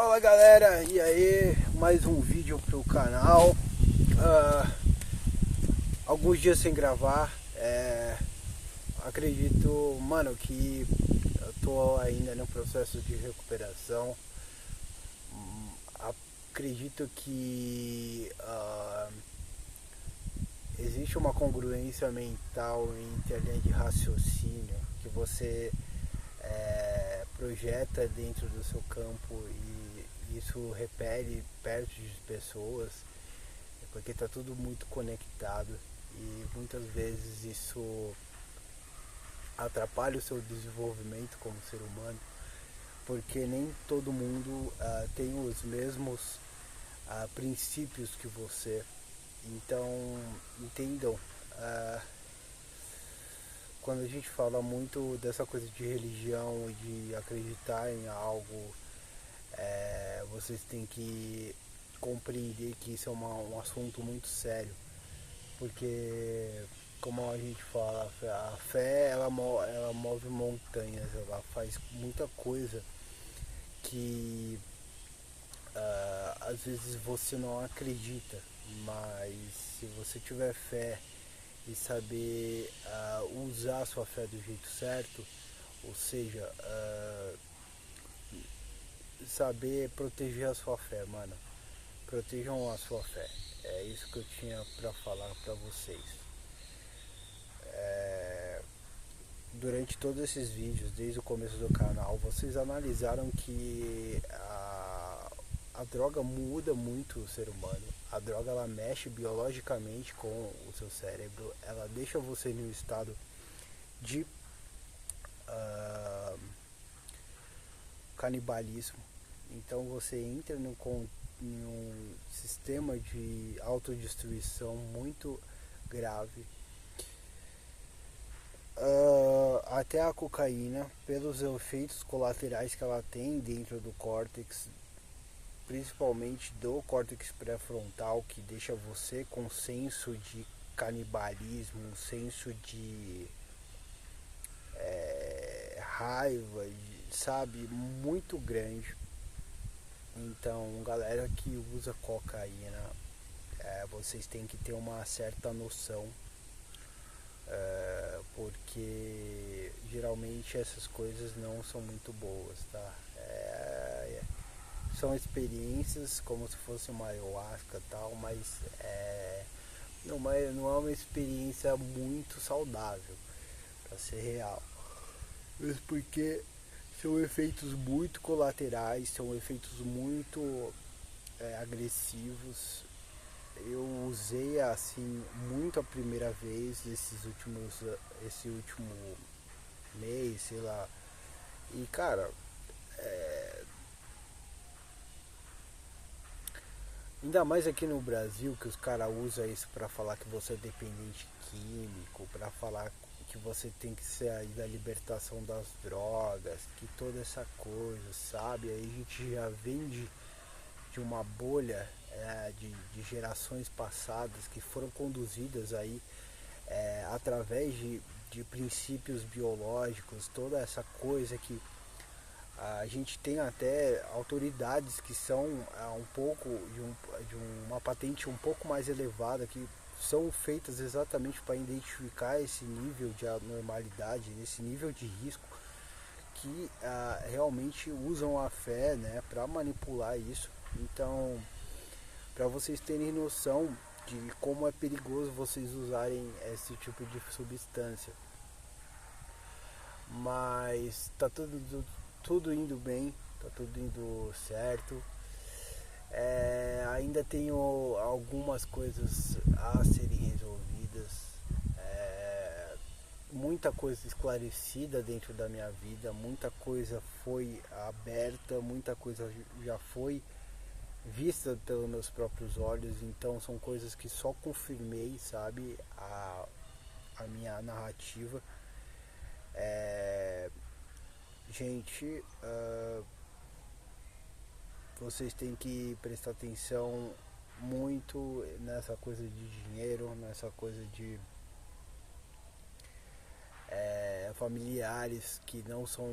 Fala galera, e aí, mais um vídeo pro canal. Alguns dias sem gravar. Acredito, mano, que eu tô ainda no processo de recuperação. Acredito que existe uma congruência mental entre a linha de raciocínio que você projeta dentro do seu campo e isso repele perto de pessoas, porque está tudo muito conectado e muitas vezes isso atrapalha o seu desenvolvimento como ser humano, porque nem todo mundo tem os mesmos princípios que você. Então entendam, quando a gente fala muito dessa coisa de religião e de acreditar em algo, vocês têm que compreender que isso é um assunto muito sério, porque como a gente fala, a fé ela move montanhas, ela faz muita coisa que às vezes você não acredita, mas se você tiver fé e saber usar a sua fé do jeito certo, ou seja, saber proteger a sua fé, mano. Protejam a sua fé. É isso que eu tinha pra falar pra vocês. Durante todos esses vídeos, desde o começo do canal, vocês analisaram que a droga muda muito o ser humano. A droga ela mexe biologicamente com o seu cérebro. Ela deixa você em um estado de canibalismo. Então você entra em um sistema de autodestruição muito grave. Até a cocaína, pelos efeitos colaterais que ela tem dentro do córtex, principalmente do córtex pré-frontal, que deixa você com um senso de canibalismo, um senso de raiva, sabe, muito grande. Então, galera que usa cocaína, vocês têm que ter uma certa noção, porque geralmente essas coisas não são muito boas, tá? São experiências como se fosse uma ayahuasca e tal, mas não é uma experiência muito saudável, para ser real. Mas porque são efeitos muito colaterais, são efeitos muito agressivos. Eu usei assim muito a primeira vez esse último mês, sei lá. E cara, ainda mais aqui no Brasil, que os caras usam isso pra falar que você é dependente químico, pra falar que você tem que sair da libertação das drogas, que toda essa coisa, sabe? Aí a gente já vem de uma bolha de gerações passadas que foram conduzidas aí através de princípios biológicos, toda essa coisa que a gente tem até autoridades que são um pouco de uma patente um pouco mais elevada, que são feitas exatamente para identificar esse nível de anormalidade, esse nível de risco, que realmente usam a fé, né, para manipular isso. Então, para vocês terem noção de como é perigoso vocês usarem esse tipo de substância. Mas tá tudo indo bem, tá tudo indo certo. Ainda tenho algumas coisas a serem resolvidas, muita coisa esclarecida dentro da minha vida, muita coisa foi aberta, muita coisa já foi vista pelos meus próprios olhos, então são coisas que só confirmei, sabe, a minha narrativa. Gente, vocês têm que prestar atenção muito nessa coisa de dinheiro, nessa coisa de familiares que não são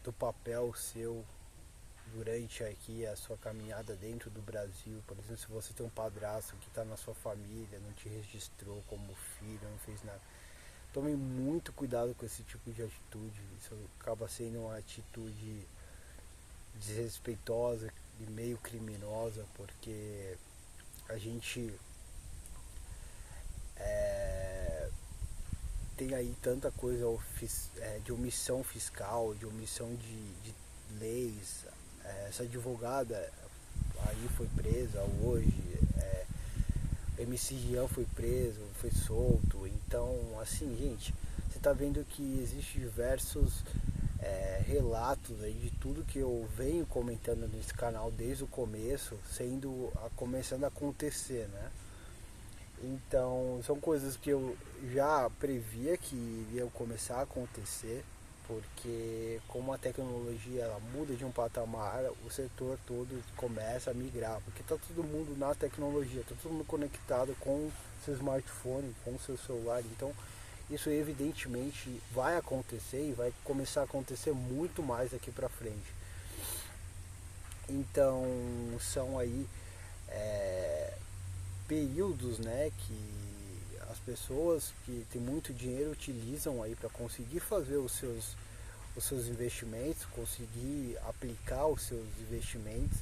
do papel seu. durante aqui a sua caminhada dentro do Brasil. Por exemplo, se você tem um padrasto que está na sua família, não te registrou como filho, não fez nada, tome muito cuidado com esse tipo de atitude. Isso acaba sendo uma atitude desrespeitosa e meio criminosa, porque a gente é, tem aí tanta coisa de omissão fiscal, de omissão de leis. Essa advogada aí foi presa hoje, MC Rian foi preso, foi solto. Então, assim, gente, você tá vendo que existem diversos relatos aí de tudo que eu venho comentando nesse canal desde o começo, começando a acontecer, né? Então, são coisas que eu já previa que iriam começar a acontecer, porque como a tecnologia ela muda de um patamar, o setor todo começa a migrar, porque está todo mundo na tecnologia, está todo mundo conectado com seu smartphone, com seu celular. Então, isso evidentemente vai acontecer e vai começar a acontecer muito mais daqui para frente. Então, são aí é, períodos, né, que as pessoas que têm muito dinheiro utilizam aí para conseguir fazer os seus investimentos, conseguir aplicar os seus investimentos,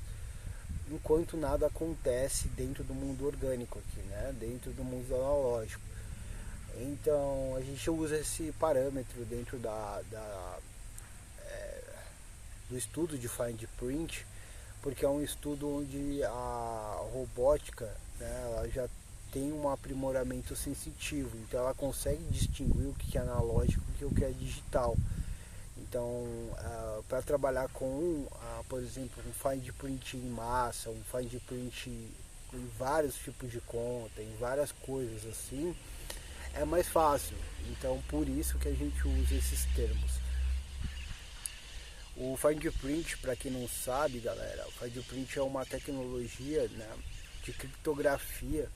enquanto nada acontece dentro do mundo orgânico aqui, né, dentro do mundo analógico. Então a gente usa esse parâmetro dentro do estudo de Fine Print, porque é um estudo onde a robótica, né, ela já tem um aprimoramento sensitivo, então ela consegue distinguir o que é analógico e o que é digital. Então, para trabalhar com, por exemplo, um fine print em massa, um fine print em vários tipos de conta, em várias coisas assim, é mais fácil. Então, por isso que a gente usa esses termos. O fingerprint, para quem não sabe, galera, o fingerprint é uma tecnologia, né, de criptografia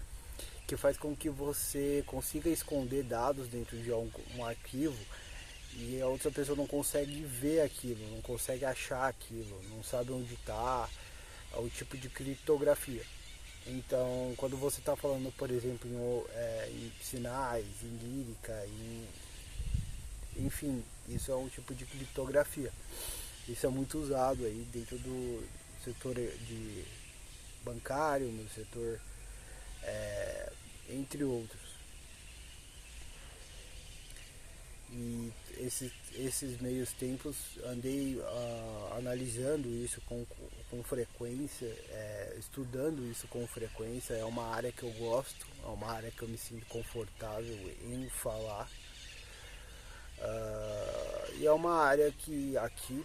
que faz com que você consiga esconder dados dentro de um arquivo e a outra pessoa não consegue ver aquilo, não consegue achar aquilo, não sabe onde está. É o tipo de criptografia. Então, quando você está falando, por exemplo, em sinais, em lírica, enfim, isso é um tipo de criptografia. Isso é muito usado aí dentro do setor de bancário, no setor, entre outros. E esses meios tempos andei analisando isso com frequência, estudando isso com frequência. É uma área que eu gosto, é uma área que eu me sinto confortável em falar. E é uma área que aqui,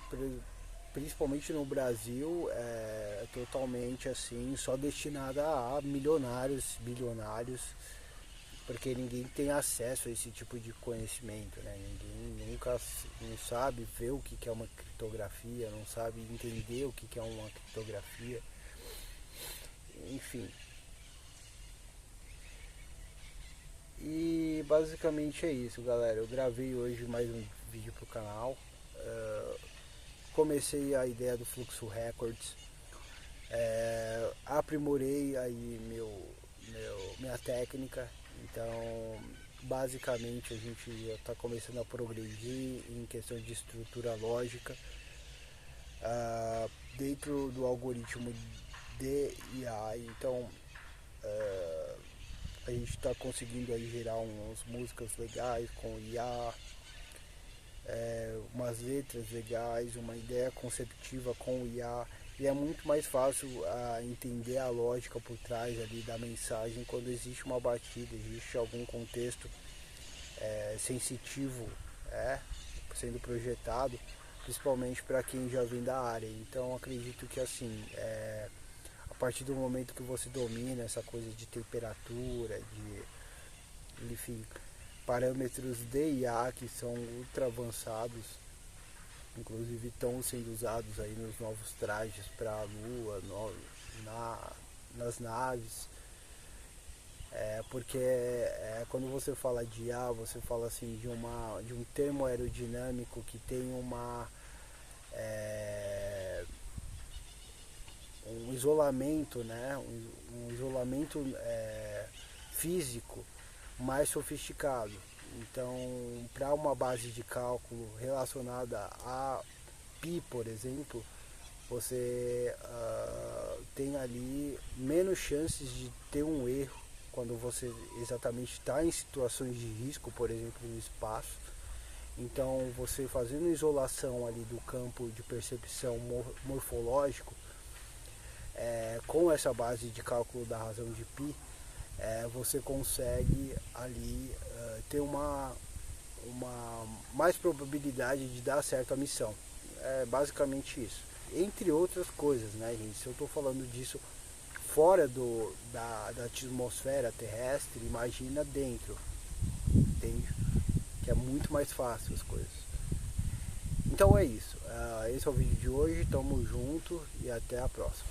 principalmente no Brasil, é totalmente assim, só destinada a milionários, bilionários, porque ninguém tem acesso a esse tipo de conhecimento, né? Ninguém nunca não sabe ver o que é uma criptografia, não sabe entender o que é uma criptografia, enfim. E basicamente é isso, galera. Eu gravei hoje mais um vídeo pro canal. Comecei a ideia do Fluxo Records. Aprimorei aí minha técnica. Então, basicamente, a gente está começando a progredir em questão de estrutura lógica dentro do algoritmo de IA. Então, a gente está conseguindo aí gerar umas músicas legais com IA, umas letras legais, uma ideia conceptiva com IA. E é muito mais fácil entender a lógica por trás ali da mensagem quando existe uma batida, existe algum contexto sensitivo sendo projetado, principalmente para quem já vem da área. Então acredito que assim, a partir do momento que você domina essa coisa de temperatura, enfim, parâmetros de IA que são ultra avançados, inclusive estão sendo usados aí nos novos trajes para a Lua, nas naves. Porque quando você fala de IA, você fala assim de um termo aerodinâmico que tem um isolamento, né? Um isolamento físico mais sofisticado. Então, para uma base de cálculo relacionada a π, por exemplo, você tem ali menos chances de ter um erro quando você exatamente está em situações de risco, por exemplo, no espaço. Então, você fazendo isolação ali do campo de percepção morfológico, com essa base de cálculo da razão de π, você consegue ali ter uma mais probabilidade de dar certo a missão. É basicamente isso. Entre outras coisas, né, gente? Se eu estou falando disso fora da atmosfera terrestre, imagina dentro, entende? Que é muito mais fácil as coisas. Então é isso. Esse é o vídeo de hoje. Tamo junto e até a próxima.